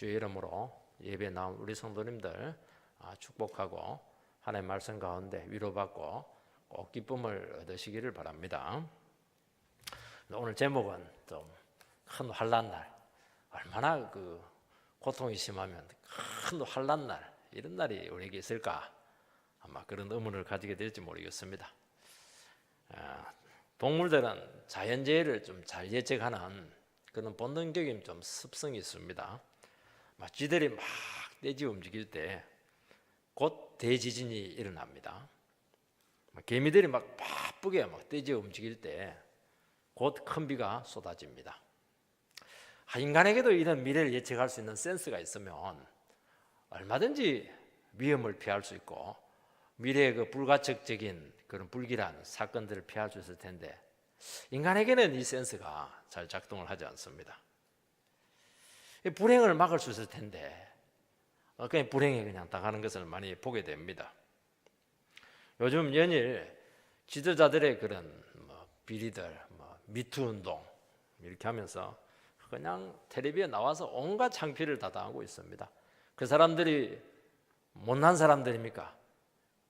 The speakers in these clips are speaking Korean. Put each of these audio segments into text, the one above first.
주의 이름으로 예배 나온 우리 성도님들 축복하고 하나님의 말씀 가운데 위로받고 꼭 기쁨을 얻으시기를 바랍니다. 오늘 제목은 좀 큰 환난날, 얼마나 그 고통이 심하면 큰 환난날, 이런 날이 우리에게 있을까? 아마 그런 의문을 가지게 될지 모르겠습니다. 동물들은 자연재해를 좀 잘 예측하는 그런 본능적인 좀 습성이 있습니다. 쥐들이 막 떼지 움직일 때 곧 대지진이 일어납니다. 개미들이 막 바쁘게 막 떼지 움직일 때 곧 큰 비가 쏟아집니다. 인간에게도 이런 미래를 예측할 수 있는 센스가 있으면 얼마든지 위험을 피할 수 있고 미래의 그 불가촉적인 그런 불길한 사건들을 피할 수 있을 텐데, 인간에게는 이 센스가 잘 작동을 하지 않습니다. 불행을 막을 수 있을 텐데 그냥 불행에 그냥 당하는 것을 많이 보게 됩니다. 요즘 연일 지도자들의 그런 비리들, 미투 운동 이렇게 하면서 그냥 텔레비에 나와서 온갖 창피를 다 당하고 있습니다. 그 사람들이 못난 사람들입니까?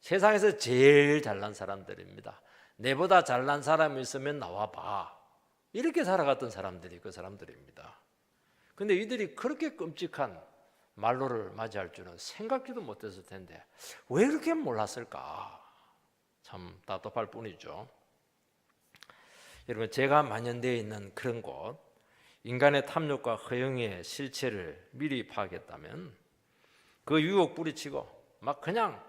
세상에서 제일 잘난 사람들입니다. 내보다 잘난 사람이 있으면 나와봐, 이렇게 살아갔던 사람들이 그 사람들입니다. 근데 이들이 그렇게 끔찍한 말로를 맞이할 줄은 생각지도 못했을 텐데 왜 그렇게 몰랐을까? 참 답답할 뿐이죠. 여러분, 제가 만연되어 있는 그런 곳, 인간의 탐욕과 허영의 실체를 미리 파악했다면 그 유혹 뿌리치고 막 그냥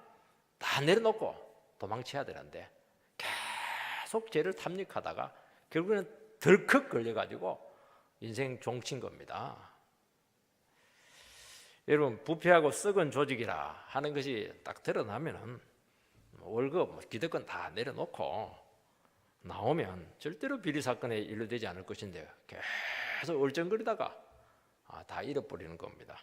다 내려놓고 도망쳐야 되는데 계속 죄를 탐닉하다가 결국에는 덜컥 걸려가지고 인생 종친 겁니다. 여러분, 부패하고 썩은 조직이라 하는 것이 딱 드러나면은 월급, 기득권 다 내려놓고 나오면 절대로 비리 사건에 연루되지 않을 것인데 계속 얼쩡거리다가 다 잃어버리는 겁니다.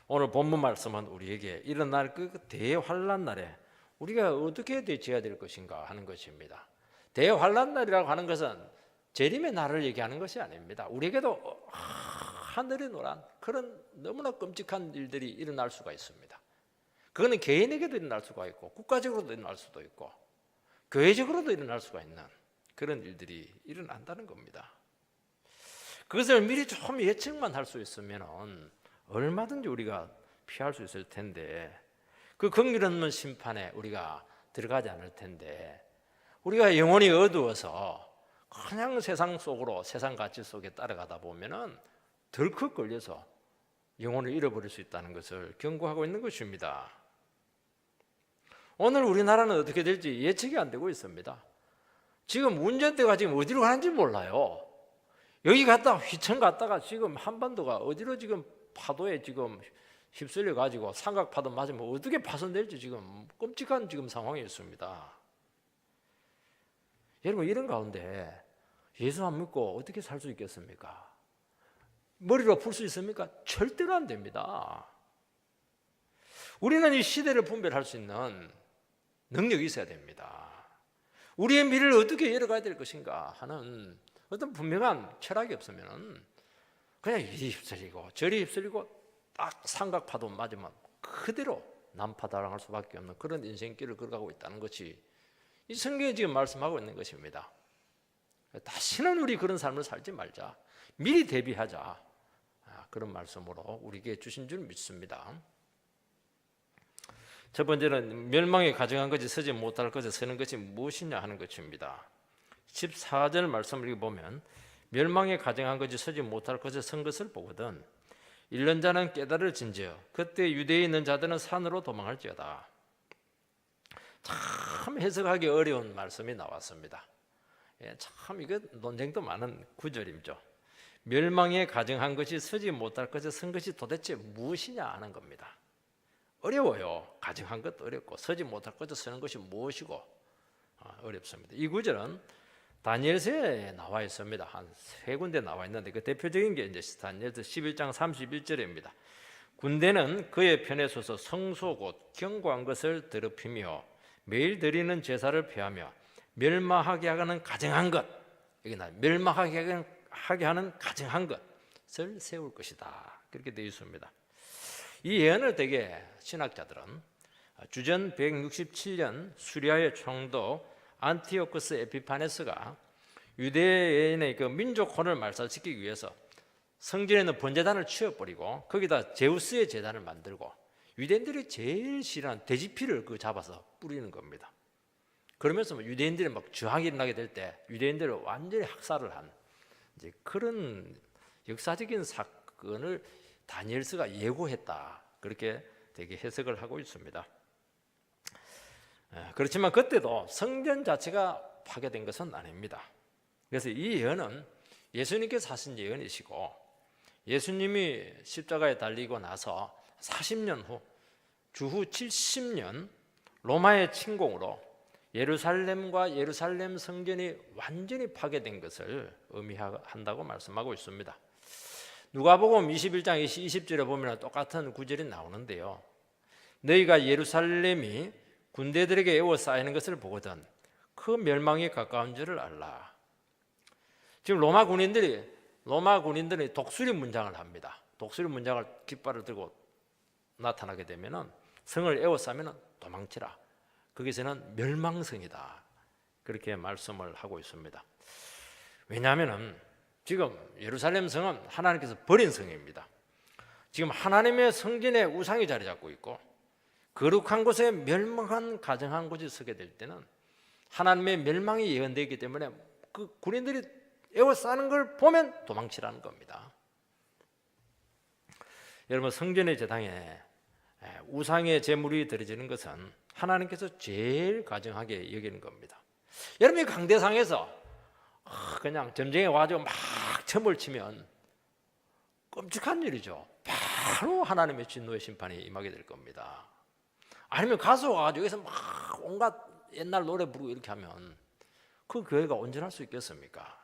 오늘 본문 말씀은 우리에게 일어날 그 대환란 날에 우리가 어떻게 대처해야 될 것인가 하는 것입니다. 대환란 날이라고 하는 것은 재림의 날을 얘기하는 것이 아닙니다. 우리에게도 하늘이 노란 그런 너무나 끔찍한 일들이 일어날 수가 있습니다. 그거는 개인에게도 일어날 수가 있고 국가적으로도 일어날 수도 있고 교회적으로도 일어날 수가 있는 그런 일들이 일어난다는 겁니다. 그것을 미리 좀 예측만 할 수 있으면 얼마든지 우리가 피할 수 있을 텐데, 그 긍휼 없는 심판에 우리가 들어가지 않을 텐데, 우리가 영혼이 어두워서 그냥 세상 속으로, 세상 가치 속에 따라가다 보면은 덜컥 걸려서 영혼을 잃어버릴 수 있다는 것을 경고하고 있는 것입니다. 오늘 우리나라는 어떻게 될지 예측이 안 되고 있습니다. 지금 운전대가 지금 어디로 가는지 몰라요. 여기 갔다가 휘청 갔다가 지금 한반도가 어디로 지금 파도에 지금 휩쓸려 가지고 삼각파도 맞으면 어떻게 파손될지 지금 끔찍한 지금 상황이 있습니다. 여러분, 이런 가운데 예수 안 믿고 어떻게 살 수 있겠습니까? 머리로 풀 수 있습니까? 절대로 안 됩니다. 우리는 이 시대를 분별할 수 있는 능력이 있어야 됩니다. 우리의 미래를 어떻게 열어가야 될 것인가 하는 어떤 분명한 철학이 없으면 그냥 이리 휩쓸리고 저리 휩쓸리고 딱 삼각파도 맞으면 그대로 난파당할 수밖에 없는 그런 인생길을 걸어가고 있다는 것이 이 성경이 지금 말씀하고 있는 것입니다. 다시는 우리 그런 삶을 살지 말자, 미리 대비하자, 그런 말씀으로 우리에게 주신 줄 믿습니다. 첫 번째는 멸망에 가증한 것이 서지 못할 것에 서는 것이 무엇이냐 하는 것입니다. 14절 말씀을 읽어보면 멸망에 가증한 것이 서지 못할 것에 선 것을 보거든 잃는 자는 깨달을진저 그때 유대에 있는 자들은 산으로 도망할지어다. 참 해석하기 어려운 말씀이 나왔습니다. 참 이거 논쟁도 많은 구절이죠. 멸망에 가증한 것이 서지 못할 것에 선 것이 도대체 무엇이냐 하는 겁니다. 어려워요. 가증한 것도 어렵고 서지 못할 것에 서는 것이 무엇이고 어렵습니다. 이 구절은 다니엘서에 나와 있습니다. 한 세 군데 나와 있는데 그 대표적인 게 이제 다니엘서 11장 31절입니다. 군대는 그의 편에 서서 성소 곧 견고한 것을 더럽히며 매일 드리는 제사를 폐하며 멸망하게 하는 가증한 것, 여기 나 멸망하게 하는 가증한 것, 것을 세울 것이다. 그렇게 되어 있습니다. 이 예언을 대개 신학자들은 주전 167년 수리아의 총독 안티오쿠스 에피파네스가 유대인의 그 민족혼을 말살시키기 위해서 성전에 있는 번제단을 치워버리고 거기다 제우스의 제단을 만들고 유대인들이 제일 싫어하는 돼지피를 잡아서 뿌리는 겁니다. 그러면서 유대인들이 막 저항이 일어나게 될 때 유대인들을 완전히 학살을 한 이제 그런 역사적인 사건을 다니엘서가 예고했다. 그렇게 되게 해석을 하고 있습니다. 그렇지만 그때도 성전 자체가 파괴된 것은 아닙니다. 그래서 이 예언은 예수님께서 하신 예언이시고 예수님이 십자가에 달리고 나서 40년 후 주후 70년 로마의 침공으로 예루살렘과 예루살렘 성전이 완전히 파괴된 것을 의미한다고 말씀하고 있습니다. 누가복음 21장 20절에 보면 똑같은 구절이 나오는데요. 너희가 예루살렘이 군대들에게 에워싸이는 것을 보거든 그 멸망이 가까운 줄을 알라. 지금 로마 군인들이 독수리 문장을 합니다. 독수리 문장을 깃발을 들고 나타나게 되면은 성을 에워싸면은 도망치라. 거기서는 멸망성이다. 그렇게 말씀을 하고 있습니다. 왜냐하면은 지금 예루살렘 성은 하나님께서 버린 성입니다. 지금 하나님의 성전에 우상이 자리 잡고 있고 거룩한 곳에 멸망한 가정한 곳이 서게 될 때는 하나님의 멸망이 예언되기 때문에 그 군인들이 에워싸는 걸 보면 도망치라는 겁니다. 여러분 성전의 제당에 우상의 제물이 드려지는 것은 하나님께서 제일 가증하게 여기는 겁니다. 여러분이 강대상에서 그냥 점쟁이 와가지고 막 점을 치면 끔찍한 일이죠. 바로 하나님의 진노의 심판이 임하게 될 겁니다. 아니면 가수 와가지고 여기서 막 온갖 옛날 노래 부르고 이렇게 하면 그 교회가 온전할 수 있겠습니까?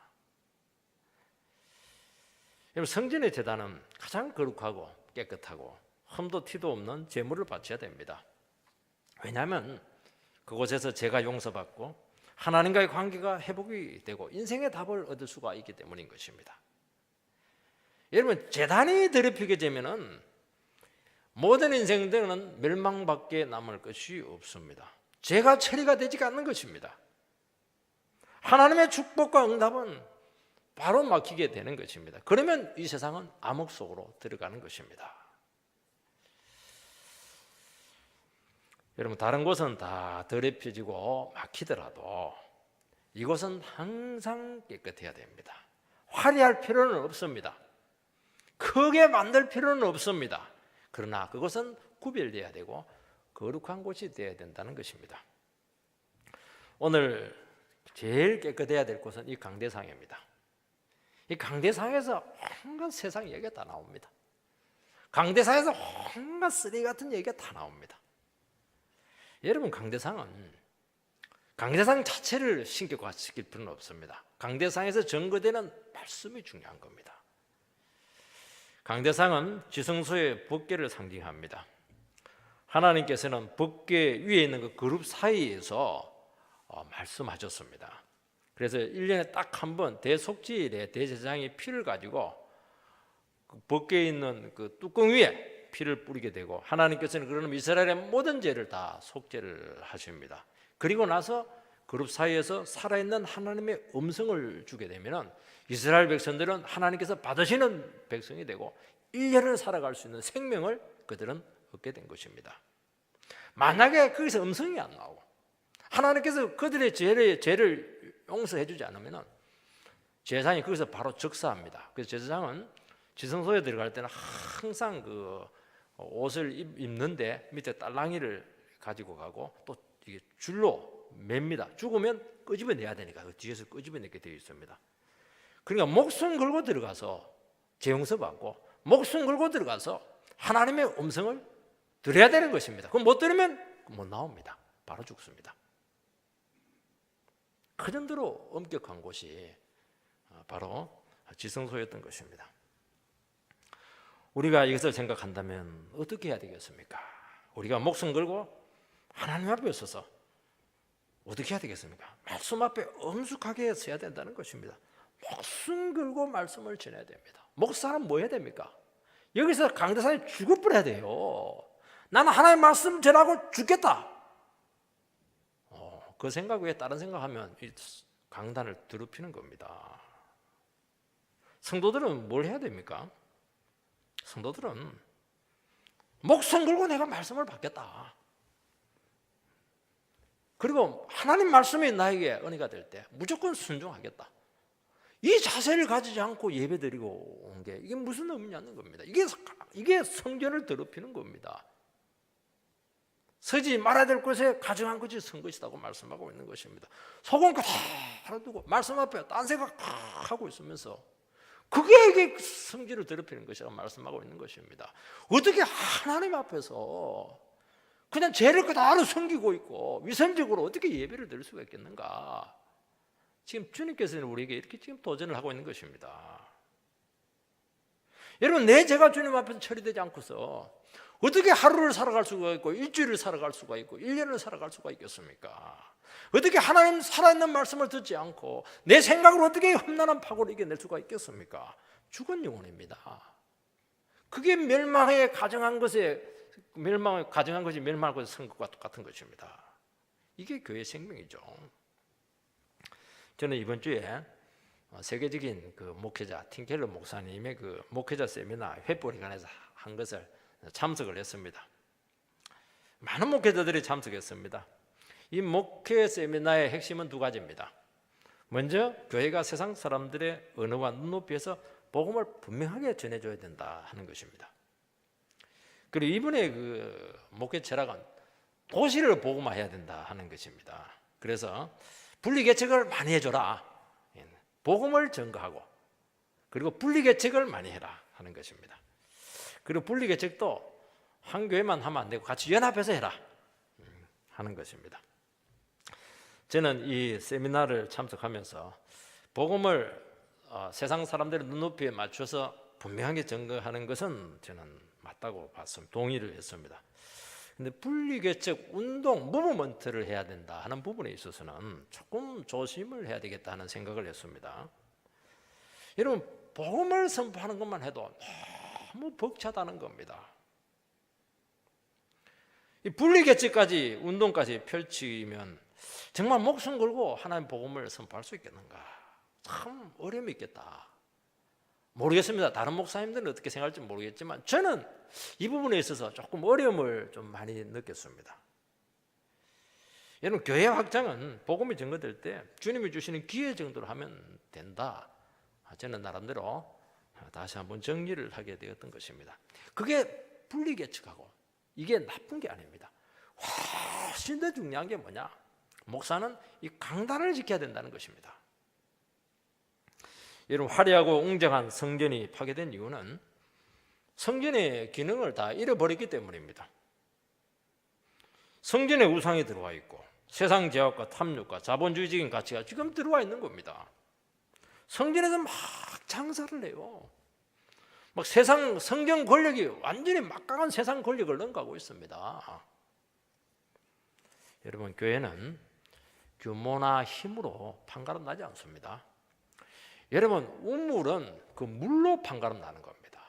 여러분 성전의 제단은 가장 거룩하고 깨끗하고 흠도 티도 없는 제물을 바쳐야 됩니다. 왜냐하면 그곳에서 죄가 용서받고 하나님과의 관계가 회복이 되고 인생의 답을 얻을 수가 있기 때문인 것입니다. 여러분 제단이 더럽히게 되면은 모든 인생들은 멸망밖에 남을 것이 없습니다. 죄가 처리가 되지 않는 것입니다. 하나님의 축복과 응답은 바로 막히게 되는 것입니다. 그러면 이 세상은 암흑 속으로 들어가는 것입니다. 여러분 다른 곳은 다 더럽혀지고 막히더라도 이곳은 항상 깨끗해야 됩니다. 화려할 필요는 없습니다. 크게 만들 필요는 없습니다. 그러나 그것은 구별되어야 되고 거룩한 곳이 되어야 된다는 것입니다. 오늘 제일 깨끗해야 될 곳은 이 강대상입니다. 이 강대상에서 온갖 세상 얘기가 다 나옵니다. 강대상에서 온갖 쓰레기 같은 얘기가 다 나옵니다. 여러분 강대상 자체를 신격화시킬 필요는 없습니다. 강대상에서 증거되는 말씀이 중요한 겁니다. 강대상은 지성소의 법궤를 상징합니다. 하나님께서는 법궤 위에 있는 그 그룹 사이에서 말씀하셨습니다. 그래서 1년에 딱 한 번 대속죄일에 대제사장이 피를 가지고 그 법궤에 있는 그 뚜껑 위에 피를 뿌리게 되고 하나님께서는 그러면 이스라엘의 모든 죄를 다 속죄를 하십니다. 그리고 나서 그룹 사이에서 살아있는 하나님의 음성을 주게 되면 이스라엘 백성들은 하나님께서 받으시는 백성이 되고 1년을 살아갈 수 있는 생명을 그들은 얻게 된 것입니다. 만약에 거기서 음성이 안 나오고 하나님께서 그들의 죄를 용서해 주지 않으면 제사장이 거기서 바로 즉사합니다. 그래서 제사장은 지성소에 들어갈 때는 항상 그 옷을 입는데 밑에 딸랑이를 가지고 가고 또 이게 줄로 맵니다. 죽으면 끄집어내야 되니까 그 뒤에서 끄집어내게 되어 있습니다. 그러니까 목숨 걸고 들어가서 죄 용서받고 목숨 걸고 들어가서 하나님의 음성을 들어야 되는 것입니다. 그럼 못 들으면 못 나옵니다. 바로 죽습니다. 그 정도로 엄격한 곳이 바로 지성소였던 것입니다. 우리가 이것을 생각한다면 어떻게 해야 되겠습니까? 우리가 목숨 걸고 하나님 앞에 서서 어떻게 해야 되겠습니까? 말씀 앞에 엄숙하게 서야 된다는 것입니다. 목숨 걸고 말씀을 전해야 됩니다. 목사는 뭐 해야 됩니까? 여기서 강대상에 죽을 뻔해야 돼요. 나는 하나님의 말씀 전하고 죽겠다. 그 생각 외에 다른 생각하면 이 강단을 더럽히는 겁니다. 성도들은 뭘 해야 됩니까? 성도들은 목숨 걸고 내가 말씀을 받겠다. 그리고 하나님 말씀이 나에게 은혜가 될 때 무조건 순종하겠다. 이 자세를 가지지 않고 예배드리고 온 게 이게 무슨 의미냐는 겁니다. 이게 성전을 더럽히는 겁니다. 서지 말아야 될 곳에 가증한 것이 선 것이라고 말씀하고 있는 것입니다. 속은 그대로 두고 말씀 앞에 딴 생각 하고 있으면서 그게 이게 성질을 더럽히는 것이라고 말씀하고 있는 것입니다. 어떻게 하나님 앞에서 그냥 죄를 그대로 숨기고 있고 위선적으로 어떻게 예배를 드릴 수가 있겠는가? 지금 주님께서는 우리에게 이렇게 지금 도전을 하고 있는 것입니다. 여러분, 내 죄가 주님 앞에서 처리되지 않고서 어떻게 하루를 살아갈 수가 있고 일주일을 살아갈 수가 있고 1년을 살아갈 수가 있겠습니까? 어떻게 하나님 살아있는 말씀을 듣지 않고 내 생각으로 어떻게 험난한 파고를 이겨낼 수가 있겠습니까? 죽은 영혼입니다. 그게 멸망에 가정한 것이 멸망한 것에 선 것과 똑같은 것입니다. 이게 교회의 생명이죠. 저는 이번 주에 세계적인 그 목회자 팀켈러 목사님의 그 목회자 세미나 횃불이관에서 한 것을 참석을 했습니다. 많은 목회자들이 참석했습니다. 이 목회 세미나의 핵심은 두 가지입니다. 먼저 교회가 세상 사람들의 언어와 눈높이에서 복음을 분명하게 전해줘야 된다 하는 것입니다. 그리고 이번에 그 목회 철학은 도시를 복음화해야 된다 하는 것입니다. 그래서 분리개척을 많이 해줘라. 복음을 전가하고 그리고 분리개척을 많이 해라 하는 것입니다. 그리고 분리개척도 한 교회만 하면 안 되고 같이 연합해서 해라 하는 것입니다. 저는 이 세미나를 참석하면서 복음을 세상 사람들의 눈높이에 맞춰서 분명하게 전가하는 것은 저는 맞다고 봤습니다. 동의를 했습니다. 근데 분리개척 운동, 무브먼트를 해야 된다 하는 부분에 있어서는 조금 조심을 해야 되겠다 하는 생각을 했습니다. 여러분, 복음을 선포하는 것만 해도 너무 벅차다는 겁니다. 이 분리개척까지 운동까지 펼치면 정말 목숨 걸고 하나님 복음을 선포할 수 있겠는가? 참 어려움이 있겠다. 모르겠습니다. 다른 목사님들은 어떻게 생각할지 모르겠지만 저는 이 부분에 있어서 조금 어려움을 좀 많이 느꼈습니다. 여러분, 교회 확장은 복음이 전거될 때 주님이 주시는 기회 정도로 하면 된다. 저는 나름대로 다시 한번 정리를 하게 되었던 것입니다. 그게 분리개척하고 이게 나쁜 게 아닙니다. 훨씬 더 중요한 게 뭐냐? 목사는 이 강단을 지켜야 된다는 것입니다. 여러분, 화려하고 웅장한 성전이 파괴된 이유는 성전의 기능을 다 잃어버렸기 때문입니다. 성전에 우상이 들어와 있고 세상 제약과 탐욕과 자본주의적인 가치가 지금 들어와 있는 겁니다. 성전에서 막 장사를 해요. 막 세상 성경 권력이 완전히 막강한 세상 권력을 능가하고 있습니다. 여러분, 교회는 규모나 힘으로 판가름 나지 않습니다. 여러분, 우물은 그 물로 판가름 나는 겁니다.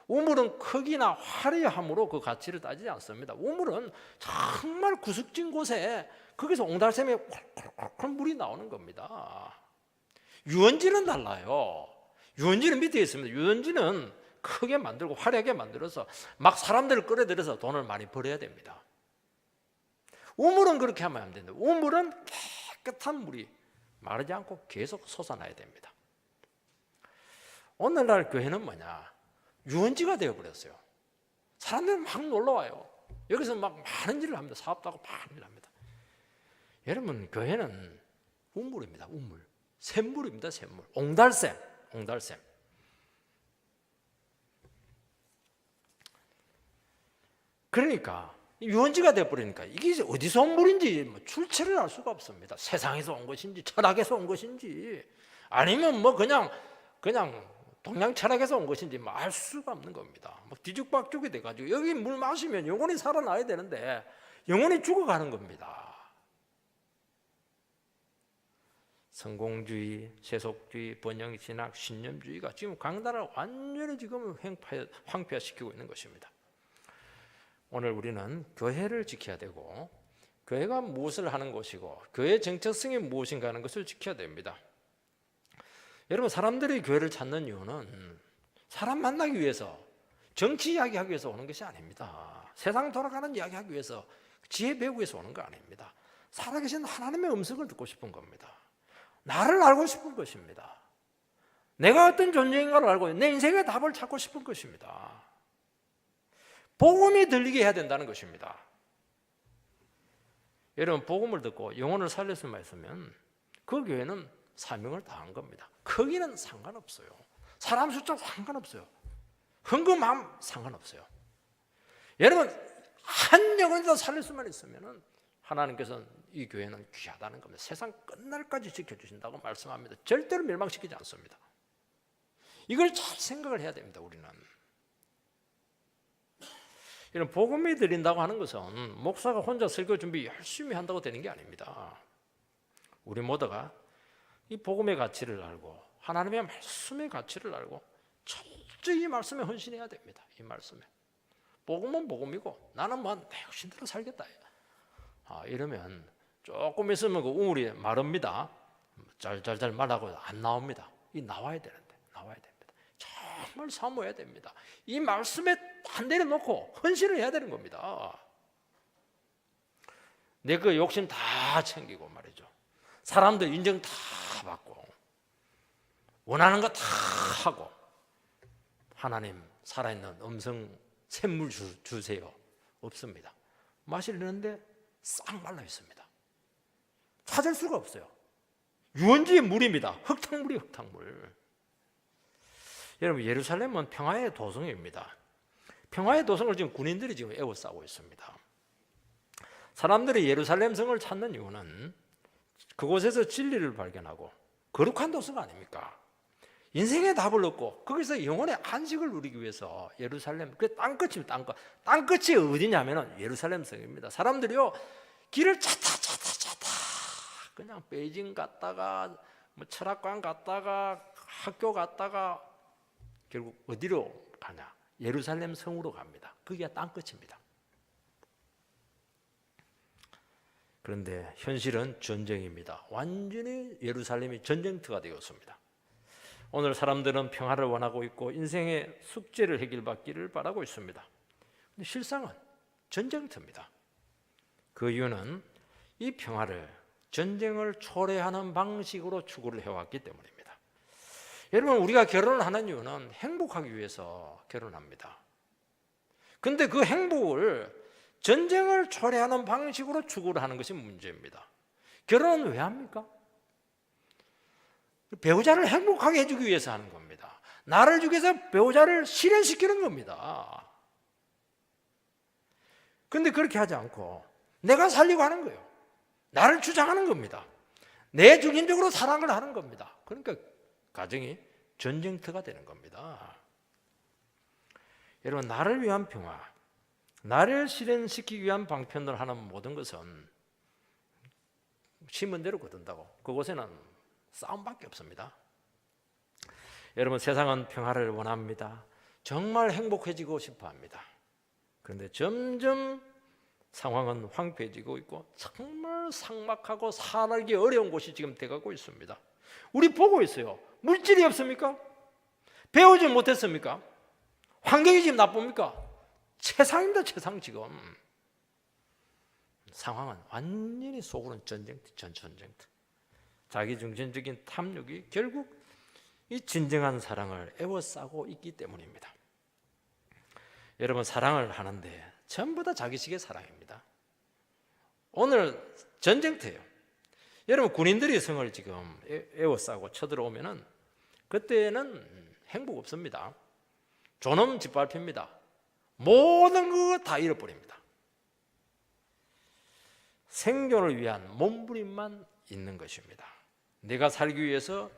우물은 크기나 화려함으로 그 가치를 따지지 않습니다. 우물은 정말 구석진 곳에 거기서 옹달샘에 콜콜콜 물이 나오는 겁니다. 유원지는 달라요. 유원지는 밑에 있습니다. 유원지는 크게 만들고 화려하게 만들어서 막 사람들을 끌어들여서 돈을 많이 벌어야 됩니다. 우물은 그렇게 하면 안 됩니다. 우물은 깨끗한 물이 마르지 않고 계속 솟아나야 됩니다. 오늘날 교회는 뭐냐? 유원지가 되어버렸어요. 사람들은 막 놀러와요. 여기서 막 많은 일을 합니다. 사업도 하고 많은 일을 합니다. 여러분, 교회는 우물입니다. 우물. 샘물입니다. 샘물. 옹달샘. 옹달샘. 그러니까 유원지가 되어버리니까 이게 어디서 온 물인지 출처를 알 수가 없습니다. 세상에서 온 것인지 철학에서 온 것인지 아니면 뭐 그냥 동양 철학에서 온 것인지 알 수가 없는 겁니다. 막 뒤죽박죽이 돼가지고 여기 물 마시면 영혼이 살아나야 되는데 영혼이 죽어가는 겁니다. 성공주의, 세속주의, 번영신학, 신념주의가 지금 강단을 완전히 지금 황폐화시키고 있는 것입니다. 오늘 우리는 교회를 지켜야 되고 교회가 무엇을 하는 곳이고 교회의 정체성이 무엇인가 하는 것을 지켜야 됩니다. 여러분, 사람들이 교회를 찾는 이유는 사람 만나기 위해서, 정치 이야기하기 위해서 오는 것이 아닙니다. 세상 돌아가는 이야기하기 위해서, 지혜 배우기 위해서 오는 거 아닙니다. 살아계신 하나님의 음성을 듣고 싶은 겁니다. 나를 알고 싶은 것입니다. 내가 어떤 존재인가를 알고 내 인생의 답을 찾고 싶은 것입니다. 복음이 들리게 해야 된다는 것입니다. 여러분, 복음을 듣고 영혼을 살릴 수만 있으면 그 교회는 사명을 다한 겁니다. 크기는 상관없어요. 사람 숫자 상관없어요. 헌금함 상관없어요. 여러분, 한 영혼이라도 살릴 수만 있으면 하나님께서는 이 교회는 귀하다는 겁니다. 세상 끝날까지 지켜주신다고 말씀합니다. 절대로 멸망시키지 않습니다. 이걸 잘 생각을 해야 됩니다. 우리는 이런 복음이 들린다고 하는 것은 목사가 혼자 설교 준비 열심히 한다고 되는 게 아닙니다. 우리 모두가 이 복음의 가치를 알고 하나님의 말씀의 가치를 알고 철저히 이 말씀에 헌신해야 됩니다. 이 말씀에. 복음은 복음이고 나는 뭐 내 욕심대로 살겠다. 이러면 조금 있으면 그 우물이 마릅니다. 잘 말하고 안 나옵니다. 이 나와야 되는데 나와야 됩니다. 정말 사모해야 됩니다. 이 말씀에 안 내려놓고 헌신을 해야 되는 겁니다. 내 그 욕심 다 챙기고 말이죠. 사람들 인정 다 받고 원하는 거 다 하고 하나님 살아있는 음성 샘물 주세요. 없습니다. 마시려는데 싹 말라 있습니다. 찾을 수가 없어요. 유원지의 물입니다. 흙탕물이 흙탕물. 여러분, 예루살렘은 평화의 도성입니다. 평화의 도성을 지금 군인들이 지금 에워싸고 있습니다. 사람들이 예루살렘 성을 찾는 이유는 그곳에서 진리를 발견하고 거룩한 도서가 아닙니까? 인생의 답을 얻고 거기서 영혼의 안식을 누리기 위해서 예루살렘, 그 땅끝이 땅끝이 어디냐면은 예루살렘 성입니다. 사람들이요 길을 찾다 그냥 베이징 갔다가 뭐 철학관 갔다가 학교 갔다가 결국 어디로 가냐? 예루살렘 성으로 갑니다. 그게 땅끝입니다. 그런데 현실은 전쟁입니다. 완전히 예루살렘이 전쟁터가 되었습니다. 오늘 사람들은 평화를 원하고 있고 인생의 숙제를 해결받기를 바라고 있습니다. 근데 실상은 전쟁터입니다. 그 이유는 이 평화를 전쟁을 초래하는 방식으로 추구를 해왔기 때문입니다. 여러분, 우리가 결혼을 하는 이유는 행복하기 위해서 결혼합니다. 그런데 그 행복을 전쟁을 초래하는 방식으로 추구를 하는 것이 문제입니다. 결혼은 왜 합니까? 배우자를 행복하게 해주기 위해서 하는 겁니다. 나를 주기 위해서 배우자를 실현시키는 겁니다. 그런데 그렇게 하지 않고 내가 살려고 하는 거예요. 나를 주장하는 겁니다. 내 중심적으로 사랑을 하는 겁니다. 그러니까 가정이 전쟁터가 되는 겁니다. 여러분, 나를 위한 평화, 나를 실현시키기 위한 방편을 하는 모든 것은 심은 대로 거둔다고 그곳에는 싸움밖에 없습니다. 여러분, 세상은 평화를 원합니다. 정말 행복해지고 싶어 합니다. 그런데 점점 상황은 황폐해지고 있고 정말 삭막하고 살기 어려운 곳이 지금 돼가고 있습니다. 우리 보고 있어요. 물질이 없습니까? 배우지 못했습니까? 환경이 지금 나쁩니까? 최상입니다. 최상. 지금 상황은 완전히 속으로는 전쟁터. 자기중심적인 탐욕이 결국 이 진정한 사랑을 에워싸고 있기 때문입니다. 여러분, 사랑을 하는데 전부 다 자기식의 사랑입니다. 오늘 전쟁터예요. 여러분, 군인들이 성을 지금 에워싸고 쳐들어오면은 그때는 행복 없습니다. 존엄 짓밟힙니다. 모든 거 다 잃어버립니다. 생존을 위한 몸부림만 있는 것입니다. 내가 살기 위해서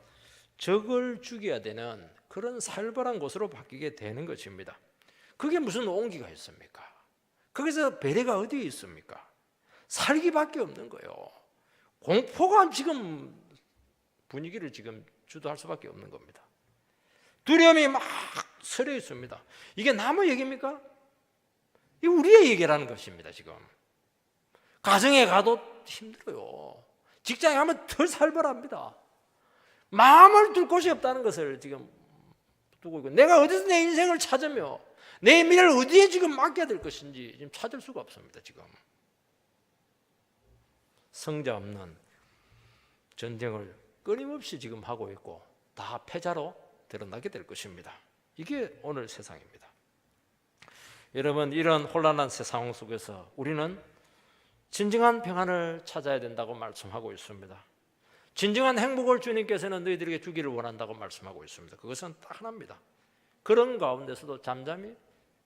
적을 죽여야 되는 그런 살벌한 곳으로 바뀌게 되는 것입니다. 그게 무슨 온기가 있습니까? 거기서 배려가 어디에 있습니까? 살기밖에 없는 거예요. 공포가 지금 분위기를 지금 주도할 수밖에 없는 겁니다. 두려움이 막 서려 있습니다. 이게 남의 얘기입니까? 이게 우리의 얘기라는 것입니다. 지금 가정에 가도 힘들어요. 직장에 가면 덜 살벌합니다. 마음을 둘 곳이 없다는 것을 지금 두고 있고, 내가 어디서 내 인생을 찾으며 내 미래를 어디에 지금 맡겨야 될 것인지 지금 찾을 수가 없습니다. 지금 성자 없는 전쟁을 끊임없이 지금 하고 있고 다 패자로 드러나게 될 것입니다. 이게 오늘 세상입니다. 여러분, 이런 혼란한 세상 속에서 우리는 진정한 평안을 찾아야 된다고 말씀하고 있습니다. 진정한 행복을 주님께서는 너희들에게 주기를 원한다고 말씀하고 있습니다. 그것은 딱 하나입니다. 그런 가운데서도 잠잠히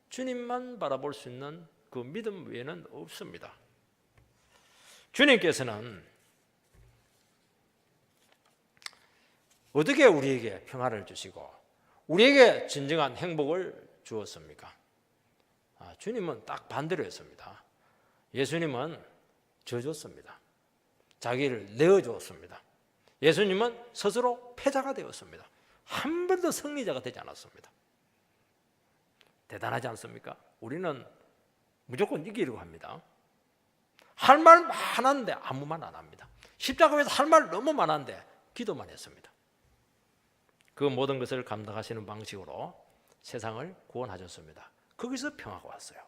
주님만 바라볼 수 있는 그 믿음 외에는 없습니다. 주님께서는 어떻게 우리에게 평안을 주시고 우리에게 진정한 행복을 주었습니까? 주님은 딱 반대로 했습니다. 예수님은 져줬습니다. 자기를 내어주었습니다. 예수님은 스스로 패자가 되었습니다. 한 번도 승리자가 되지 않았습니다. 대단하지 않습니까? 우리는 무조건 이기려고 합니다. 할 말 많은데 아무 말 안 합니다. 십자가에서 할 말 너무 많은데 기도만 했습니다. 그 모든 것을 감당하시는 방식으로 세상을 구원하셨습니다. 거기서 평화가 왔어요.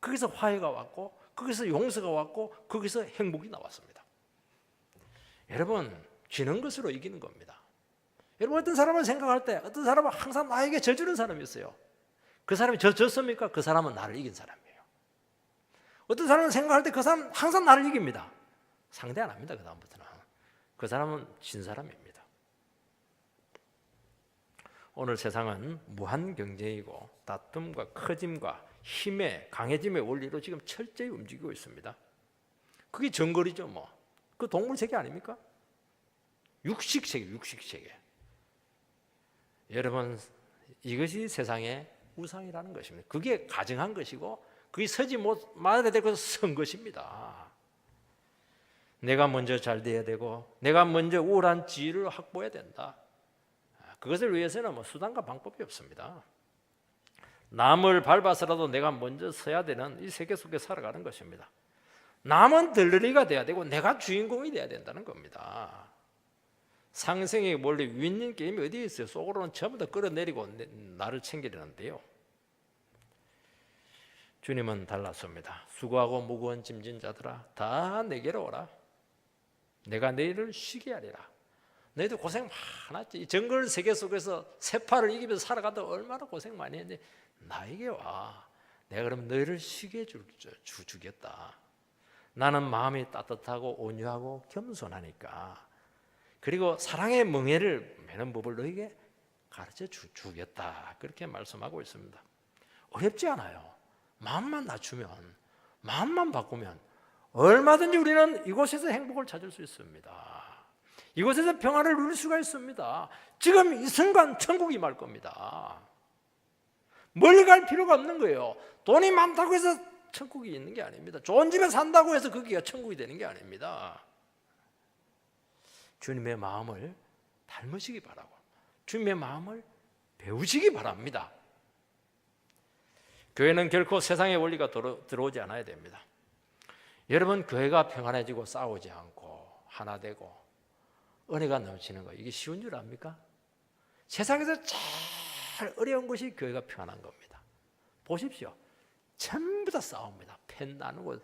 거기서 화해가 왔고, 거기서 용서가 왔고, 거기서 행복이 나왔습니다. 여러분, 지는 것으로 이기는 겁니다. 여러분, 어떤 사람을 생각할 때 어떤 사람은 항상 나에게 져주는 사람이 있어요. 그 사람이 졌습니까? 그 사람은 나를 이긴 사람이에요. 어떤 사람은 생각할 때 그 사람은 항상 나를 이깁니다. 상대 안 합니다. 그 다음부터는 그 사람은 진 사람입니다. 오늘 세상은 무한 경쟁이고 다툼과 커짐과 힘의 강해짐의 원리로 지금 철저히 움직이고 있습니다. 그게 정거리죠. 뭐 그 동물 세계 아닙니까? 육식 세계. 여러분, 이것이 세상의 우상이라는 것입니다. 그게 가증한 것이고 그게 서지 말아야 되고 선 것입니다. 내가 먼저 잘 돼야 되고 내가 먼저 우월한 지위를 확보해야 된다. 그것을 위해서는 수단과 방법이 없습니다. 남을 밟아서라도 내가 먼저 서야 되는 이 세계 속에 살아가는 것입니다. 남은 들러리가 돼야 되고 내가 주인공이 돼야 된다는 겁니다. 상생의 원래 윈윈 게임이 어디에 있어요? 속으로는 전부 다 끌어내리고 나를 챙기려는데요. 주님은 달랐습니다. 수고하고 무거운 짐진 자들아 다 내게로 오라. 내가 너희를 쉬게 하리라. 너희들 고생 많았지. 이 정글 세계 속에서 세파를 이기면서 살아가다 얼마나 고생 많이 했는데 나에게 와. 내가 그럼 너희를 쉬게 주겠다. 나는 마음이 따뜻하고 온유하고 겸손하니까. 그리고 사랑의 멍에를 매는 법을 너희에게 가르쳐 주겠다. 그렇게 말씀하고 있습니다. 어렵지 않아요. 마음만 낮추면, 마음만 바꾸면 얼마든지 우리는 이곳에서 행복을 찾을 수 있습니다. 이곳에서 평안을 누릴 수가 있습니다. 지금 이 순간 천국이 말 겁니다. 멀리 갈 필요가 없는 거예요. 돈이 많다고 해서 천국이 있는 게 아닙니다. 좋은 집에 산다고 해서 거기가 천국이 되는 게 아닙니다. 주님의 마음을 닮으시기 바라고, 주님의 마음을 배우시기 바랍니다. 교회는 결코 세상의 원리가 들어오지 않아야 됩니다. 여러분, 교회가 평안해지고 싸우지 않고 하나 되고 은혜가 넘치는 거, 이게 쉬운 줄 압니까? 세상에서 제일 어려운 것이 교회가 평안한 겁니다. 보십시오. 전부 다 싸웁니다. 패 나누고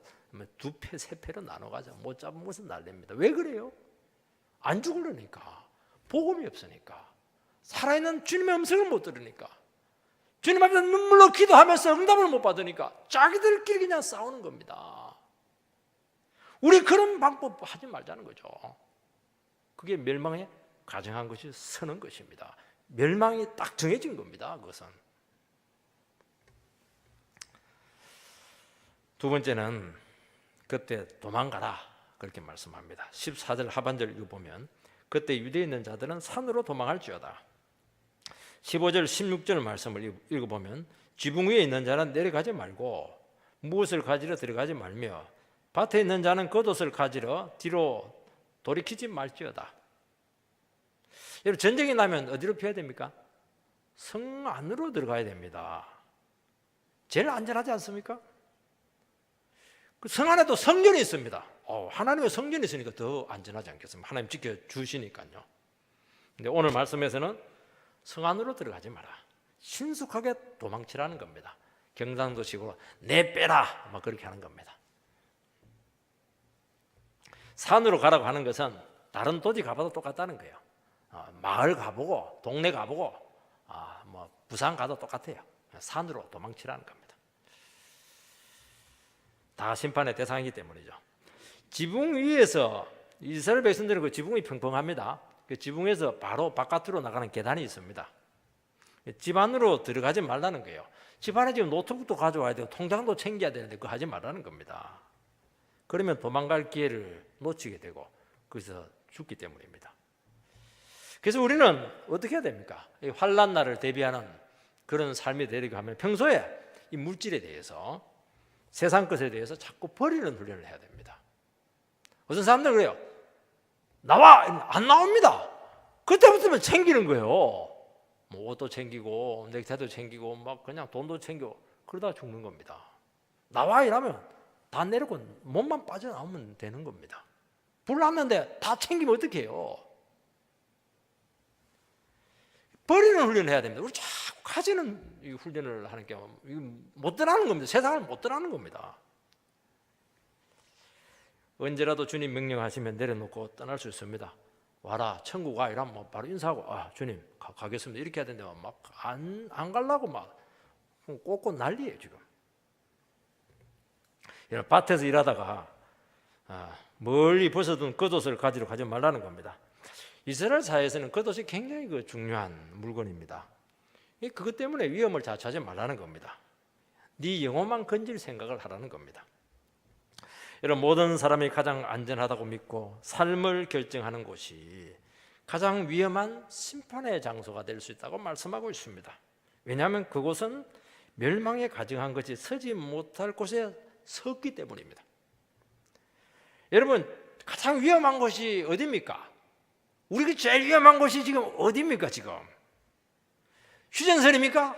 두 패, 세 패로 나눠가자. 못 잡은 것은 날립니다. 왜 그래요? 안 죽으려니까. 복음이 없으니까. 살아있는 주님의 음성을 못 들으니까. 주님 앞에서 눈물로 기도하면서 응답을 못 받으니까 자기들끼리 그냥 싸우는 겁니다. 우리 그런 방법 하지 말자는 거죠. 그게 멸망에 가정한 것이 서는 것입니다. 멸망이 딱 정해진 겁니다. 그것은. 두 번째는 그때 도망가라 그렇게 말씀합니다. 14절 하반절 읽어보면 그때 유대에 있는 자들은 산으로 도망할지어다. 15절 16절 말씀을 읽어보면 지붕 위에 있는 자는 내려가지 말고 무엇을 가지러 들어가지 말며 밭에 있는 자는 겉옷을 가지러 뒤로 돌이키지 말지어다. 여러분 전쟁이 나면 어디로 피해야 됩니까? 성 안으로 들어가야 됩니다. 제일 안전하지 않습니까? 그 성 안에도 성전이 있습니다. 하나님의 성전이 있으니까 더 안전하지 않겠습니까? 하나님 지켜주시니까요. 근데 오늘 말씀에서는 성 안으로 들어가지 마라. 신속하게 도망치라는 겁니다. 경상도식으로 내 빼라 막 그렇게 하는 겁니다. 산으로 가라고 하는 것은 다른 도시 가봐도 똑같다는 거예요. 마을 가보고 동네 가보고 뭐 부산 가도 똑같아요. 산으로 도망치라는 겁니다. 다 심판의 대상이기 때문이죠. 지붕 위에서 이스라엘 백성들은 그 지붕이 평평합니다. 그 지붕에서 바로 바깥으로 나가는 계단이 있습니다. 집 안으로 들어가지 말라는 거예요. 집 안에 지금 노트북도 가져와야 되고 통장도 챙겨야 되는데 그거 하지 말라는 겁니다. 그러면 도망갈 기회를 놓치게 되고 거기서 죽기 때문입니다. 그래서 우리는 어떻게 해야 됩니까? 이 환난 날을 대비하는 그런 삶이 되려고 하면 평소에 이 물질에 대해서 세상 것에 대해서 자꾸 버리는 훈련을 해야 됩니다. 어떤 사람들은 그래요. 나와! 안 나옵니다. 그때부터는 챙기는 거예요. 뭐 옷도 챙기고 넥타이도 챙기고 막 그냥 돈도 챙기고 그러다 죽는 겁니다. 나와 이러면 다 내리고 몸만 빠져나오면 되는 겁니다. 불 났는데 다 챙기면 어떡 해요? 버리는 훈련을 해야 됩니다. 우리 자꾸 가지는 이 훈련을 하는 게 못 떠나는 겁니다. 세상을 못 떠나는 겁니다. 언제라도 주님 명령하시면 내려놓고 떠날 수 있습니다. 와라 천국 와 이러면 뭐 바로 인사하고 주님 가겠습니다 이렇게 해야 되는데 막 안 가려고 막 꽂고 난리예요 지금. 밭에서 일하다가 멀리 벗어둔 겉옷을 가지러 가지 말라는 겁니다. 이스라엘 사회에서는 겉옷이 굉장히 중요한 물건입니다. 그것 때문에 위험을 자초하지 말라는 겁니다. 네 영혼만 건질 생각을 하라는 겁니다. 이런 모든 사람이 가장 안전하다고 믿고 삶을 결정하는 곳이 가장 위험한 심판의 장소가 될 수 있다고 말씀하고 있습니다. 왜냐하면 그곳은 멸망에 가증한 것이 서지 못할 곳에 섰기 때문입니다. 여러분 가장 위험한 곳이 어디입니까? 우리가 제일 위험한 곳이 지금 어디입니까? 지금 휴전선입니까?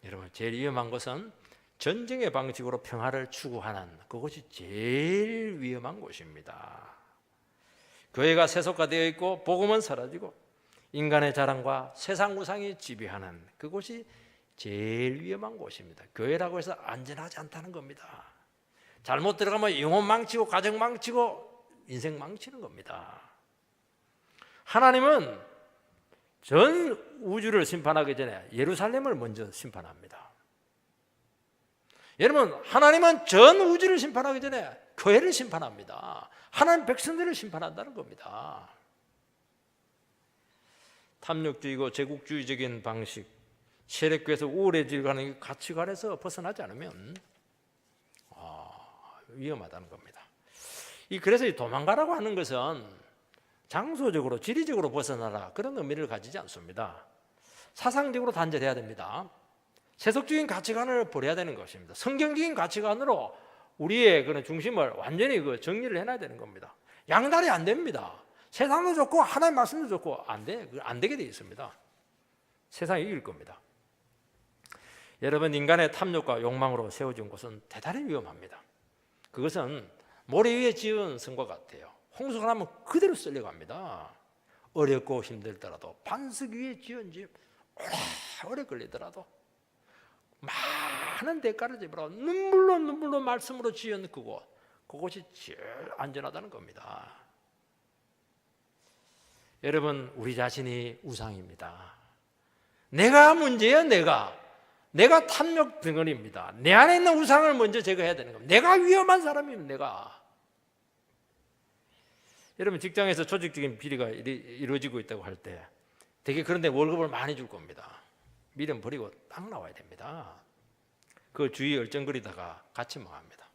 여러분 제일 위험한 것은 전쟁의 방식으로 평화를 추구하는 그것이 제일 위험한 곳입니다. 교회가 세속화되어 있고 복음은 사라지고 인간의 자랑과 세상 우상이 지배하는 그곳이 제일 위험한 곳입니다. 교회라고 해서 안전하지 않다는 겁니다. 잘못 들어가면 영혼 망치고 가정 망치고 인생 망치는 겁니다. 하나님은 전 우주를 심판하기 전에 예루살렘을 먼저 심판합니다. 여러분 하나님은 전 우주를 심판하기 전에 교회를 심판합니다. 하나님 백성들을 심판한다는 겁니다. 탐욕주의고 제국주의적인 방식, 세력에서 우월해지려는 가치관에서 벗어나지 않으면 위험하다는 겁니다. 그래서 도망가라고 하는 것은 장소적으로 지리적으로 벗어나라 그런 의미를 가지지 않습니다. 사상적으로 단절해야 됩니다. 세속적인 가치관을 버려야 되는 것입니다. 성경적인 가치관으로 우리의 그런 중심을 완전히 정리를 해놔야 되는 겁니다. 양다리 안 됩니다. 세상도 좋고 하나님 말씀도 좋고 안 되게 되어 있습니다. 세상이 이길 겁니다. 여러분 인간의 탐욕과 욕망으로 세워진 곳은 대단히 위험합니다. 그것은 모래 위에 지은 성과 같아요. 홍수가 나면 그대로 쓸려갑니다. 어렵고 힘들더라도 반석 위에 지은 집 오래 걸리더라도 많은 대가를 지불하고 눈물로 말씀으로 지은 그곳이 제일 안전하다는 겁니다. 여러분 우리 자신이 우상입니다. 내가 문제예요. 내가 탐욕 덩어리입니다. 내 안에 있는 우상을 먼저 제거해야 되는 겁니다. 내가 위험한 사람입니다. 내가. 여러분 직장에서 조직적인 비리가 이루어지고 있다고 할 때 되게 그런데 월급을 많이 줄 겁니다. 미련 버리고 딱 나와야 됩니다. 그 주위에 얼쩡거리다가 같이 망합니다.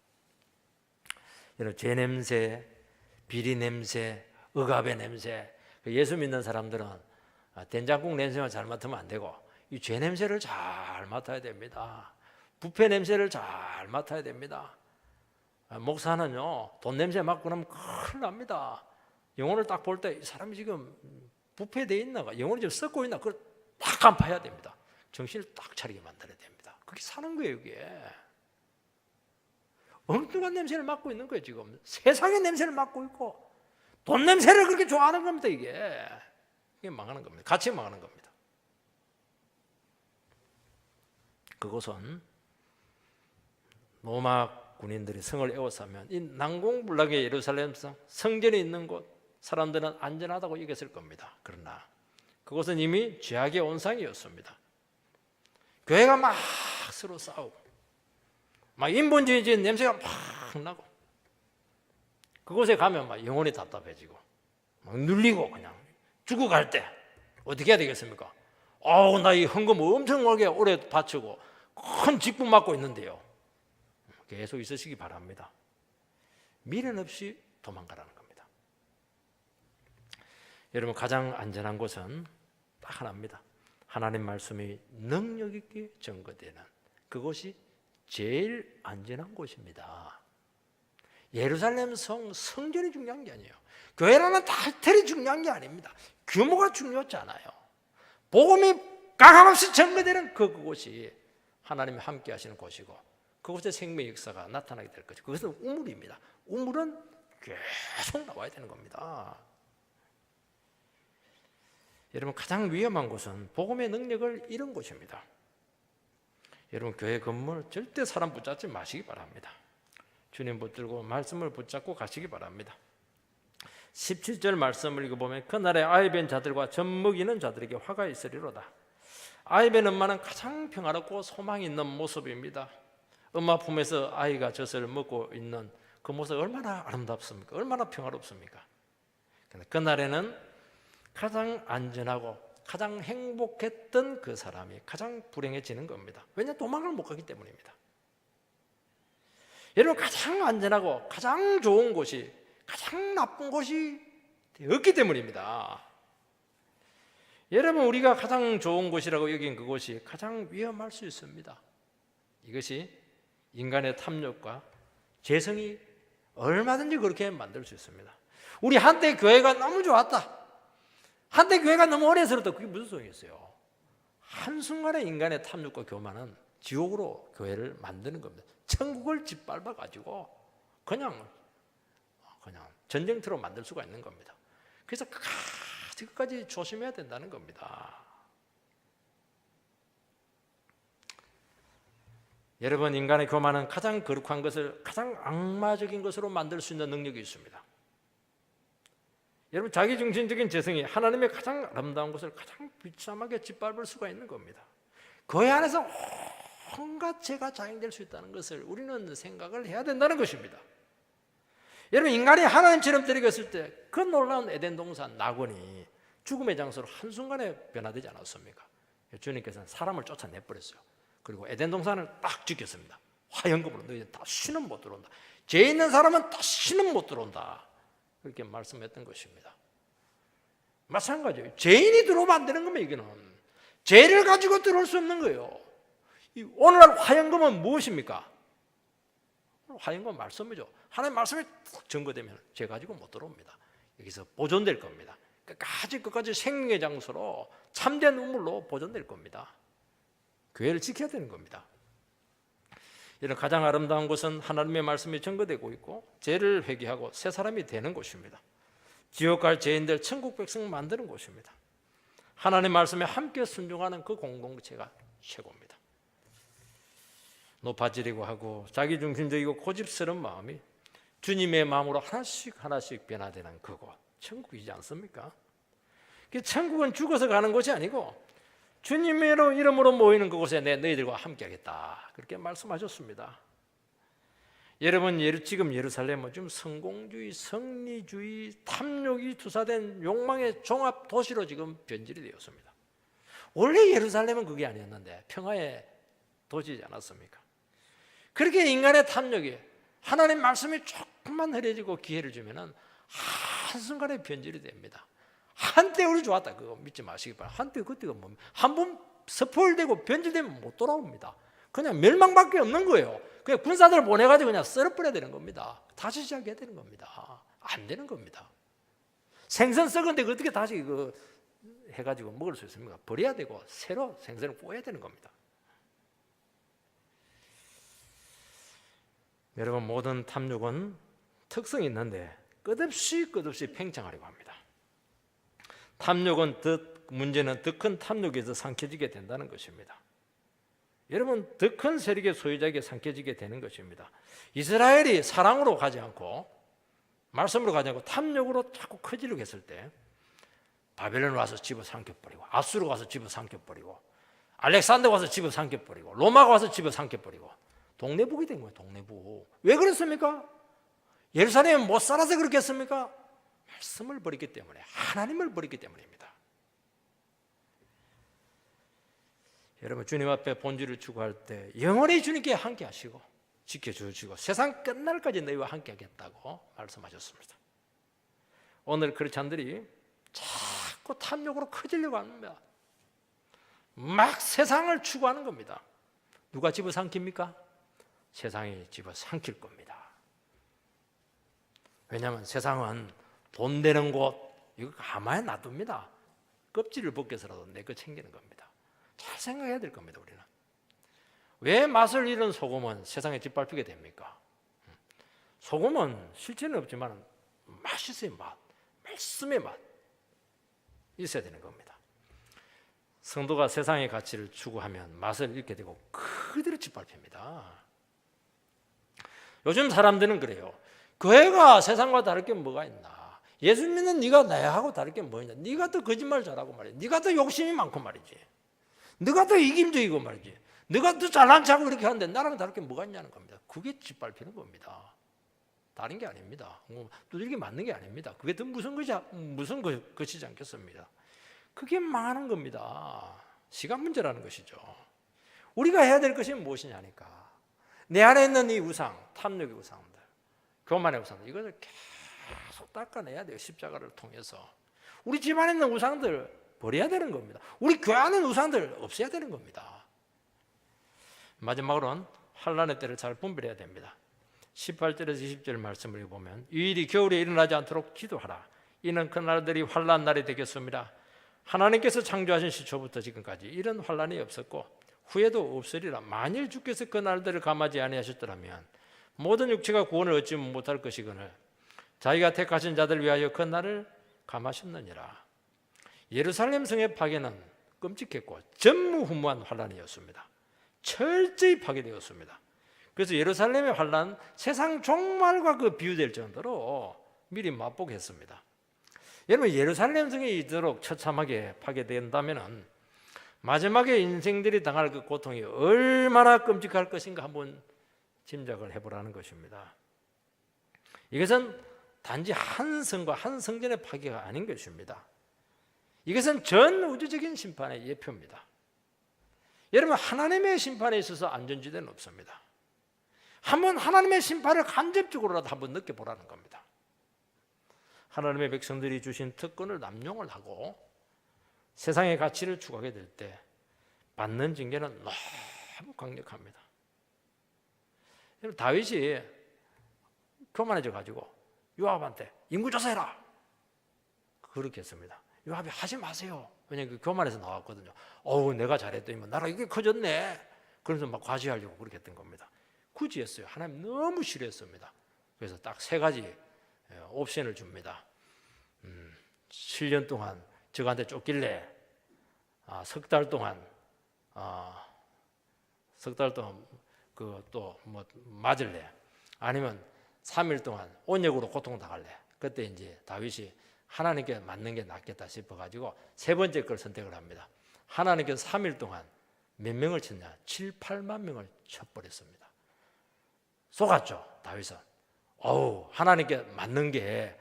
여러분 죄 냄새, 비리 냄새, 억압의 냄새. 예수 믿는 사람들은 된장국 냄새만 잘 맡으면 안 되고 이 죄 냄새를 잘 맡아야 됩니다. 부패 냄새를 잘 맡아야 됩니다. 목사는요 돈 냄새 맡고 나면 큰일 납니다. 영혼을 딱 볼 때 이 사람이 지금 부패되어 있나가, 영혼이 지금 썩고 있나, 그걸 딱 간파해야 됩니다. 정신을 딱 차리게 만들어야 됩니다. 그게 사는 거예요, 이게. 엉뚱한 냄새를 맡고 있는 거예요, 지금. 세상의 냄새를 맡고 있고, 돈 냄새를 그렇게 좋아하는 겁니다, 이게. 이게 망하는 겁니다. 같이 망하는 겁니다. 그곳은 로마 군인들이 성을 에워싸면 이 난공불락의 예루살렘 성전이 있는 곳, 사람들은 안전하다고 여겼을 겁니다. 그러나 그곳은 이미 죄악의 온상이었습니다. 교회가 막 서로 싸우고, 막 인본주의적인 냄새가 막 나고, 그곳에 가면 막 영혼이 답답해지고, 막 눌리고, 그냥 죽어갈 때 어떻게 해야 되겠습니까? 나 이 헌금 엄청나게 오래 바치고 큰 직분 맡고 있는데요. 계속 있으시기 바랍니다. 미련 없이 도망가라는 겁니다. 여러분, 가장 안전한 곳은 딱 하나입니다. 하나님 말씀이 능력 있게 증거되는 그곳이 제일 안전한 곳입니다. 예루살렘 성전이 중요한 게 아니에요. 교회라는 타이틀이 중요한 게 아닙니다. 규모가 중요하지 않아요. 복음이 가감없이 증거되는 그곳이 하나님이 함께 하시는 곳이고, 그곳에 생명의 역사가 나타나게 될 거죠. 그것은 우물입니다. 우물은 계속 나와야 되는 겁니다. 여러분, 가장 위험한 곳은 복음의 능력을 잃은 곳입니다. 여러분, 교회 건물 절대 사람 붙잡지 마시기 바랍니다. 주님 붙들고 말씀을 붙잡고 가시기 바랍니다. 17절 말씀을 읽어보면, 그날에 아이벤 자들과 젖먹이는 자들에게 화가 있으리로다. 아이벤 엄마는 가장 평화롭고 소망이 있는 모습입니다. 엄마 품에서 아이가 젖을 먹고 있는 그 모습 얼마나 아름답습니까? 얼마나 평화롭습니까? 그날에는 가장 안전하고 가장 행복했던 그 사람이 가장 불행해지는 겁니다. 왜냐하면 도망을 못 가기 때문입니다. 여러분, 가장 안전하고 가장 좋은 곳이 가장 나쁜 곳이 없기 때문입니다. 여러분, 우리가 가장 좋은 곳이라고 여긴 그곳이 가장 위험할 수 있습니다. 이것이 인간의 탐욕과 재성이 얼마든지 그렇게 만들 수 있습니다. 우리 한때 교회가 너무 좋았다, 한때 교회가 너무 어려서였다, 그게 무슨 소용이었어요? 한순간에 인간의 탐욕과 교만은 지옥으로 교회를 만드는 겁니다. 천국을 짓밟아가지고 그냥 전쟁터로 만들 수가 있는 겁니다. 그래서 끝까지 조심해야 된다는 겁니다. 여러분, 인간의 교만은 가장 거룩한 것을 가장 악마적인 것으로 만들 수 있는 능력이 있습니다. 여러분, 자기중심적인 재성이 하나님의 가장 아름다운 것을 가장 비참하게 짓밟을 수가 있는 겁니다. 교회 안에서 온갖 죄가 자행될 수 있다는 것을 우리는 생각을 해야 된다는 것입니다. 여러분, 인간이 하나님처럼 들어갔을 때 그 놀라운 에덴 동산 낙원이 죽음의 장소로 한순간에 변화되지 않았습니까? 주님께서는 사람을 쫓아내버렸어요. 그리고 에덴 동산을 딱 지켰습니다. 화영금으로 너희들 다시는 못 들어온다. 죄 있는 사람은 다시는 못 들어온다. 그렇게 말씀했던 것입니다. 마찬가지예요. 죄인이 들어오면 안 되는 겁니다. 이게는 죄를 가지고 들어올 수 없는 거예요. 오늘날 화영금은 무엇입니까? 화영금은 말씀이죠. 하나님 말씀이 딱 증거되면 죄 가지고 못 들어옵니다. 여기서 보존될 겁니다. 끝까지 생명의 장소로 참된 우물로 보존될 겁니다. 교회를 지켜야 되는 겁니다. 이런 가장 아름다운 곳은 하나님의 말씀이 증거되고 있고 죄를 회개하고 새 사람이 되는 곳입니다. 지옥 갈 죄인들 천국 백성 만드는 곳입니다. 하나님의 말씀에 함께 순종하는 그 공동체가 최고입니다. 높아지려고 하고 자기중심적이고 고집스러운 마음이 주님의 마음으로 하나씩 변화되는 그곳, 천국이지 않습니까? 천국은 죽어서 가는 곳이 아니고 주님의 이름으로 모이는 그곳에 너희들과 함께 하겠다, 그렇게 말씀하셨습니다. 여러분, 지금 예루살렘은 좀 성공주의, 성리주의, 탐욕이 투사된 욕망의 종합 도시로 지금 변질이 되었습니다. 원래 예루살렘은 그게 아니었는데 평화의 도시지 않았습니까? 그렇게 인간의 탐욕이 하나님 말씀이 조금만 흐려지고 기회를 주면은 한순간에 변질이 됩니다. 한때 우리 좋았다, 그거 믿지 마시기 바랍니다. 한때 그때가 뭡니까? 한번 스포일되고 변질되면 못 돌아옵니다. 그냥 멸망밖에 없는 거예요. 그냥 군사들을 보내가지고 그냥 썰어버려야 되는 겁니다. 다시 시작해야 되는 겁니다. 안 되는 겁니다. 생선 썩은데 어떻게 다시 해가지고 먹을 수 있습니까? 버려야 되고 새로 생선을 구워야 되는 겁니다. 여러분, 모든 탐욕은 특성이 있는데 끝없이 팽창하려고 합니다. 탐욕은 문제는 더 큰 탐욕에서 삼켜지게 된다는 것입니다. 여러분, 더 큰 세력의 소유자에게 삼켜지게 되는 것입니다. 이스라엘이 사랑으로 가지 않고 말씀으로 가지 않고 탐욕으로 자꾸 커지려고 했을 때 바벨론 와서 집어삼켜버리고, 아수르 와서 집어삼켜버리고, 알렉산더 와서 집어삼켜버리고, 로마가 와서 집어삼켜버리고 동네북이 된 거예요. 동네북. 왜 그랬습니까? 예루살렘은 못 살아서 그렇겠습니까? 말씀을 버렸기 때문에, 하나님을 버렸기 때문입니다. 여러분, 주님 앞에 본질을 추구할 때 영원히 주님께 함께 하시고 지켜주시고 세상 끝날까지 너희와 함께 하겠다고 말씀하셨습니다. 오늘 크리스찬들이 자꾸 탐욕으로 커지려고 합니다. 막 세상을 추구하는 겁니다. 누가 집어삼킵니까? 세상이 집어삼킬 겁니다. 왜냐하면 세상은 돈 되는 곳, 이거 가만히 놔둡니다. 껍질을 벗겨서라도 내 거 챙기는 겁니다. 잘 생각해야 될 겁니다. 우리는 왜 맛을 잃은 소금은 세상에 짓밟히게 됩니까? 소금은 실체는 없지만 맛있어요. 맛, 말씀의 맛 있어야 되는 겁니다. 성도가 세상의 가치를 추구하면 맛을 잃게 되고 그대로 짓밟힙니다. 요즘 사람들은 그래요. 교회가 세상과 다를 게 뭐가 있나? 예수 믿는 네가 나하고 다를 게 뭐냐? 네가 더 거짓말 잘하고 말이지. 네가 더 욕심이 많고 말이지. 네가 더 이김적이고 말이지. 네가 더 잘난 척하고 이렇게 하는데 나랑 다를 게 뭐가 있냐는 겁니다. 그게 짓밟히는 겁니다. 다른 게 아닙니다. 두들기 맞는 게 아닙니다. 그게 더 무슨 것이지 않겠습니다. 그게 망하는 겁니다. 시간 문제라는 것이죠. 우리가 해야 될 것이 무엇이냐니까. 내 안에 있는 이 우상, 탐욕의 우상들, 교만의 우상들, 이것을 계속 닦아내야 돼요. 십자가를 통해서. 우리 집안에 있는 우상들 버려야 되는 겁니다. 우리 교회 안에 있는 우상들 없애야 되는 겁니다. 마지막으로는 환난의 때를 잘 분별해야 됩니다. 18절에서 20절 말씀을 보면 이 일이 겨울에 일어나지 않도록 기도하라. 이는 그날들이 환난 날이 되겠습니다. 하나님께서 창조하신 시초부터 지금까지 이런 환난이 없었고 후에도 없으리라. 만일 주께서 그 날들을 감하지 아니하셨더라면 모든 육체가 구원을 얻지 못할 것이거늘 자기가 택하신 자들 위하여 그 날을 감하셨느니라. 예루살렘 성의 파괴는 끔찍했고 전무후무한 환난이었습니다. 철저히 파괴되었습니다. 그래서 예루살렘의 환난, 세상 종말과 비유될 정도로 미리 맛보게 했습니다. 여러분, 예루살렘 성이 이토록 처참하게 파괴된다면 마지막에 인생들이 당할 그 고통이 얼마나 끔찍할 것인가 한번 짐작을 해보라는 것입니다. 이것은 단지 한 성과 한 성전의 파괴가 아닌 것입니다. 이것은 전 우주적인 심판의 예표입니다. 여러분, 하나님의 심판에 있어서 안전지대는 없습니다. 한번 하나님의 심판을 간접적으로라도 한번 느껴보라는 겁니다. 하나님의 백성들이 주신 특권을 남용을 하고 세상의 가치를 추구하게 될 때 받는 징계는 너무 강력합니다. 여러분, 다윗이 교만해져 가지고 요압한테 인구조사해라 그렇게 했습니다. 요압이 하지 마세요. 왜냐하면 교만해서 나왔거든요. 내가 잘했더니 나라 이게 커졌네. 그래서 막 과시하려고 그렇게 했던 겁니다. 굳이 했어요. 하나님 너무 싫어했습니다. 그래서 딱 3가지 옵션을 줍니다. 7년 동안 적한테 쫓길래, 석 달 동안 또 맞을래, 아니면 3일 동안 온역으로 고통당할래. 그때 이제 다윗이 하나님께 맞는 게 낫겠다 싶어가지고 3번째 걸 선택을 합니다. 하나님께서 3일 동안 몇 명을 쳤냐? 7, 8만 명을 쳐버렸습니다. 속았죠, 다윗은. 하나님께 맞는 게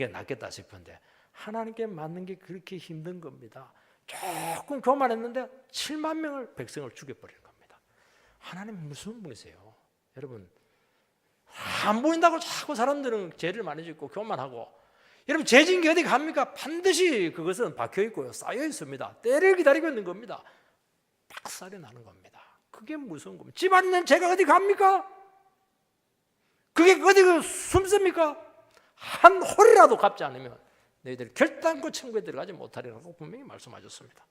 낫겠다 싶은데 하나님께 맞는 게 그렇게 힘든 겁니다. 조금 교만했는데 7만 명을 백성을 죽여버리는 겁니다. 하나님 무슨 분이세요? 여러분, 안 보인다고 자꾸 사람들은 죄를 많이 짓고 교만하고, 여러분, 죄 지은 게 어디 갑니까? 반드시 그것은 박혀 있고요, 쌓여 있습니다. 때를 기다리고 있는 겁니다. 박살이 나는 겁니다. 그게 무서운 겁니다. 집안에 있는 죄가 어디 갑니까? 그게 어디 숨습니까? 한 홀이라도 갚지 않으면 너희들 결단코 천국에 들어가지 못하리라고 분명히 말씀하셨습니다.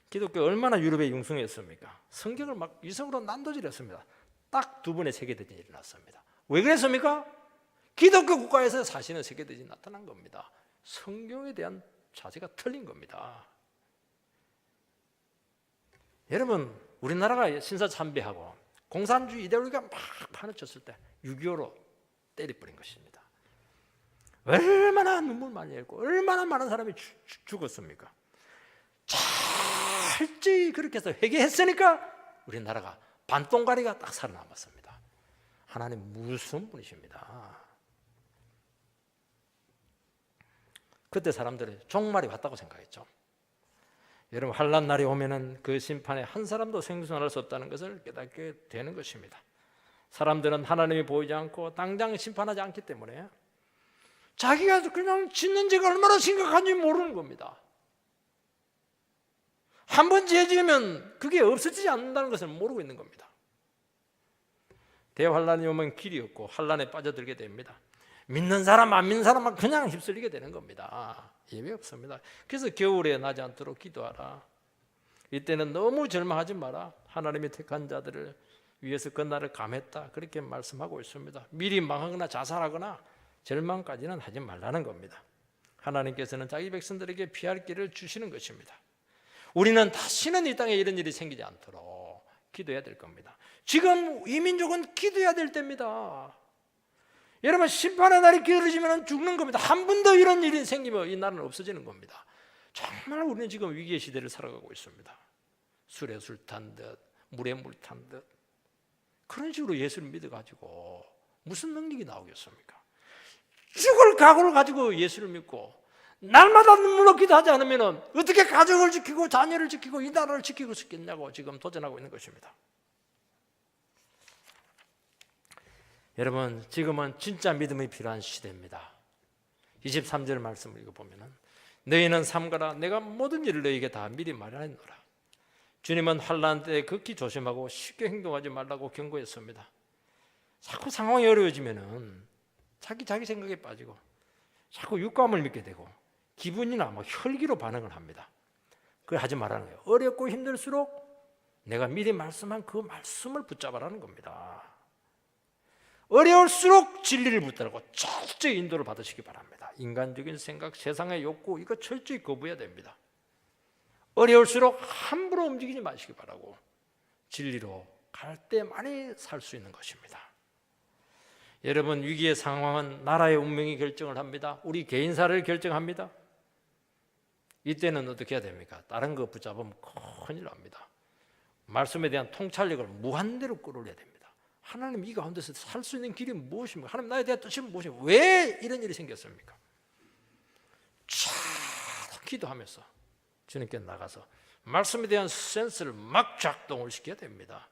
기독교 얼마나 유럽에 융성했습니까? 성경을 막 이성으로 난도질했습니다. 딱 2번의 세계대전이 일어났습니다. 왜 그랬습니까? 기독교 국가에서 사시는 세계대전이 나타난 겁니다. 성경에 대한 자세가 틀린 겁니다. 여러분, 우리나라가 신사참배하고 공산주의 이데올로기가 막 파묻혔을 때 6.25로 때려버린 것입니다. 얼마나 눈물 많이 흘리고 얼마나 많은 사람이 죽었습니까? 철저히 그렇게 해서 회개했으니까 우리나라가 반동가리가 딱 살아남았습니다. 하나님 무서운 분이십니다. 그때 사람들은 종말이 왔다고 생각했죠. 여러분, 환난 날이 오면은 그 심판에 한 사람도 생존할 수 없다는 것을 깨닫게 되는 것입니다. 사람들은 하나님이 보이지 않고 당장 심판하지 않기 때문에 자기가 그냥 짓는 죄가 얼마나 심각한지 모르는 겁니다. 한 번 죄 지으면 그게 없어지지 않는다는 것을 모르고 있는 겁니다. 대환란이 오면 길이 없고 환란에 빠져들게 됩니다. 믿는 사람 안 믿는 사람만 그냥 휩쓸리게 되는 겁니다. 예외 없습니다. 그래서 겨울에 나지 않도록 기도하라. 이때는 너무 절망하지 마라. 하나님이 택한 자들을 위해서 그 날을 감했다. 그렇게 말씀하고 있습니다. 미리 망하거나 자살하거나 절망까지는 하지 말라는 겁니다. 하나님께서는 자기 백성들에게 피할 길을 주시는 것입니다. 우리는 다시는 이 땅에 이런 일이 생기지 않도록 기도해야 될 겁니다. 지금 이 민족은 기도해야 될 때입니다. 여러분, 심판의 날이 기다려지면 죽는 겁니다. 한 번 더 이런 일이 생기면 이 나라는 없어지는 겁니다. 정말 우리는 지금 위기의 시대를 살아가고 있습니다. 술에 술 탄 듯, 물에 물 탄 듯, 그런 식으로 예수를 믿어가지고 무슨 능력이 나오겠습니까? 죽을 각오를 가지고 예수를 믿고 날마다 눈물로 기도하지 않으면 어떻게 가정을 지키고 자녀를 지키고 이 나라를 지키고 싶겠냐고 지금 도전하고 있는 것입니다. 여러분, 지금은 진짜 믿음이 필요한 시대입니다. 23절 말씀을 읽어보면 너희는 삼가라. 내가 모든 일을 너희에게 다 미리 마련했노라. 주님은 환난 때에 극히 조심하고 쉽게 행동하지 말라고 경고했습니다. 자꾸 상황이 어려워지면 자기 생각에 빠지고 자꾸 육감을 믿게 되고 기분이나 혈기로 반응을 합니다. 그걸 하지 말라는 거예요. 어렵고 힘들수록 내가 미리 말씀한 그 말씀을 붙잡아라는 겁니다. 어려울수록 진리를 붙들고 철저히 인도를 받으시기 바랍니다. 인간적인 생각, 세상의 욕구, 이거 철저히 거부해야 됩니다. 어려울수록 함부로 움직이지 마시기 바라고 진리로 갈 때 많이 살 수 있는 것입니다. 여러분, 위기의 상황은 나라의 운명이 결정을 합니다. 우리 개인사를 결정합니다. 이때는 어떻게 해야 됩니까? 다른 거 붙잡으면 큰일 납니다. 말씀에 대한 통찰력을 무한대로 끌어올려야 됩니다. 하나님 이 가운데서 살 수 있는 길이 무엇입니까? 하나님 나에 대한 뜻이 무엇입니까? 왜 이런 일이 생겼습니까? 쫙 기도하면서 주님께 나가서 말씀에 대한 센스를 막 작동을 시켜야 됩니다.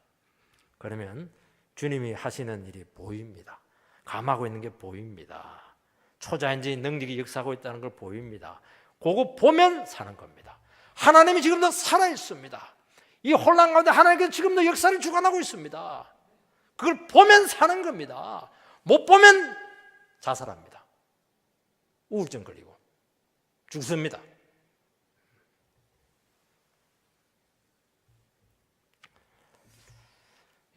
그러면 주님이 하시는 일이 보입니다. 감하고 있는 게 보입니다. 초자연적인 능력이 역사하고 있다는 걸 보입니다. 그거 보면 사는 겁니다. 하나님이 지금도 살아있습니다. 이 혼란 가운데 하나님께서 지금도 역사를 주관하고 있습니다. 그걸 보면 사는 겁니다. 못 보면 자살합니다. 우울증 걸리고 죽습니다.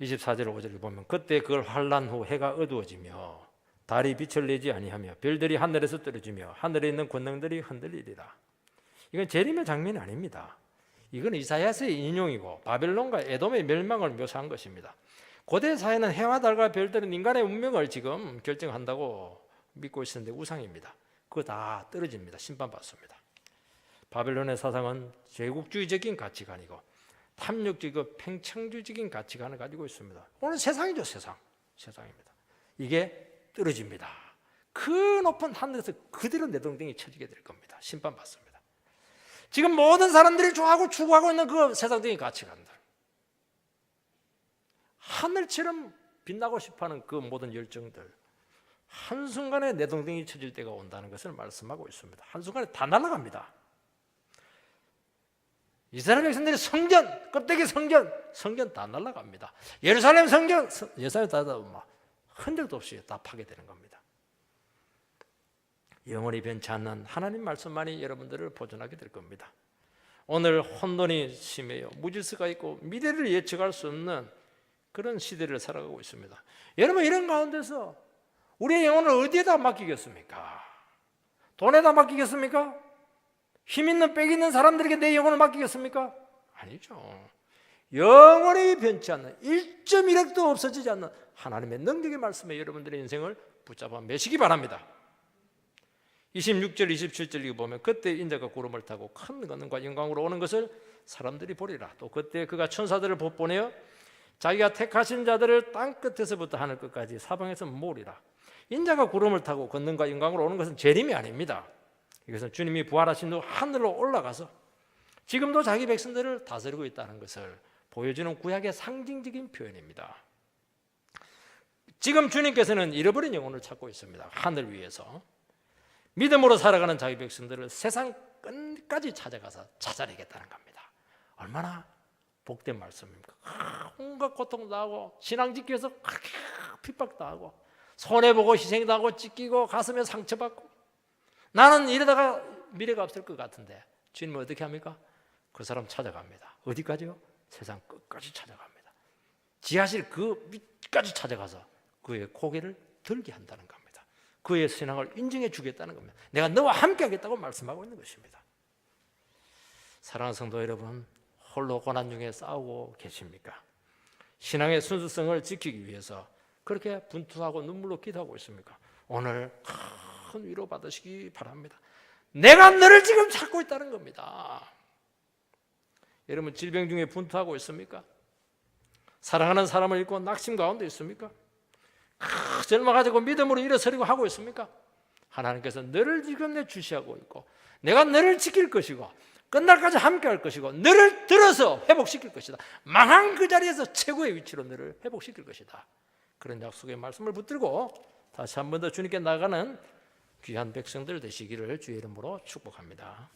(24절 5절을) 보면 그때 그걸 환난 후 해가 어두워지며 달이 빛을 내지 아니하며 별들이 하늘에서 떨어지며 하늘에 있는 권능들이 흔들리리라. 이건 재림의 장면이 아닙니다. 이건 이사야서의 인용이고 바벨론과 에돔의 멸망을 묘사한 것입니다. 고대 사회는 해와 달과 별들은 인간의 운명을 지금 결정한다고 믿고 있었는데 우상입니다. 그거 다 떨어집니다. 심판받습니다. 바벨론의 사상은 제국주의적인 가치관이고 탐욕적이고 팽창주의적인 가치관을 가지고 있습니다. 오늘 세상이죠. 세상입니다. 이게 떨어집니다. 그 높은 하늘에서 그대로 내동댕이 쳐지게 될 겁니다. 심판받습니다. 지금 모든 사람들이 좋아하고 추구하고 있는 그 세상적인 가치관들, 하늘처럼 빛나고 싶어하는 그 모든 열정들, 한순간에 내동댕이 쳐질 때가 온다는 것을 말씀하고 있습니다. 한순간에 다 날아갑니다. 이스라엘 백성들이 성전, 껍데기 성전 다 날아갑니다. 예루살렘 성전, 예루살렘 다 흔적도 없이 다 파괴되는 겁니다. 영원히 변치 않는 하나님 말씀만이 여러분들을 보존하게 될 겁니다. 오늘 혼돈이 심해요. 무질서가 있고 미래를 예측할 수 없는 그런 시대를 살아가고 있습니다. 여러분, 이런 가운데서 우리의 영혼을 어디에다 맡기겠습니까? 돈에다 맡기겠습니까? 힘 있는 빽 있는 사람들에게 내 영혼을 맡기겠습니까? 아니죠. 영원히 변치 않는 1.1핵도 없어지지 않는 하나님의 능력의 말씀에 여러분들의 인생을 붙잡아 매시기 바랍니다. 26절 27절 이거 보면 그때 인자가 구름을 타고 큰 권능과 영광으로 오는 것을 사람들이 보리라. 또 그때 그가 천사들을 보내어 자기가 택하신 자들을 땅 끝에서부터 하늘 끝까지 사방에서 모으리라. 인자가 구름을 타고 권능과 영광으로 오는 것은 재림이 아닙니다. 이것은 주님이 부활하신 후 하늘로 올라가서 지금도 자기 백성들을 다스리고 있다는 것을 보여주는 구약의 상징적인 표현입니다. 지금 주님께서는 잃어버린 영혼을 찾고 있습니다. 하늘 위에서 믿음으로 살아가는 자기 백성들을 세상 끝까지 찾아가서 찾아내겠다는 겁니다. 얼마나 복된 말씀입니까? 온갖 고통도 하고 신앙 지키기 위해서 핍박도 하고 손해보고 희생도 하고 찢기고 가슴에 상처받고 나는 이러다가 미래가 없을 것 같은데 주님은 어떻게 합니까? 그 사람 찾아갑니다. 어디까지요? 세상 끝까지 찾아갑니다. 지하실 그 밑까지 찾아가서 그의 고개를 들게 한다는 겁니다. 그의 신앙을 인정해 주겠다는 겁니다. 내가 너와 함께 하겠다고 말씀하고 있는 것입니다. 사랑하는 성도 여러분, 홀로 고난 중에 싸우고 계십니까? 신앙의 순수성을 지키기 위해서 그렇게 분투하고 눈물로 기도하고 있습니까? 오늘 큰 위로 받으시기 바랍니다. 내가 너를 지금 찾고 있다는 겁니다. 여러분, 질병 중에 분투하고 있습니까? 사랑하는 사람을 잃고 낙심 가운데 있습니까? 절망하고 믿음으로 일어서려고 하고 있습니까? 하나님께서 너를 지금 내 주시하고 있고 내가 너를 지킬 것이고 끝날까지 함께 할 것이고 너를 들어서 회복시킬 것이다. 망한 그 자리에서 최고의 위치로 너를 회복시킬 것이다. 그런 약속의 말씀을 붙들고 다시 한 번 더 주님께 나가는 귀한 백성들 되시기를 주의 이름으로 축복합니다.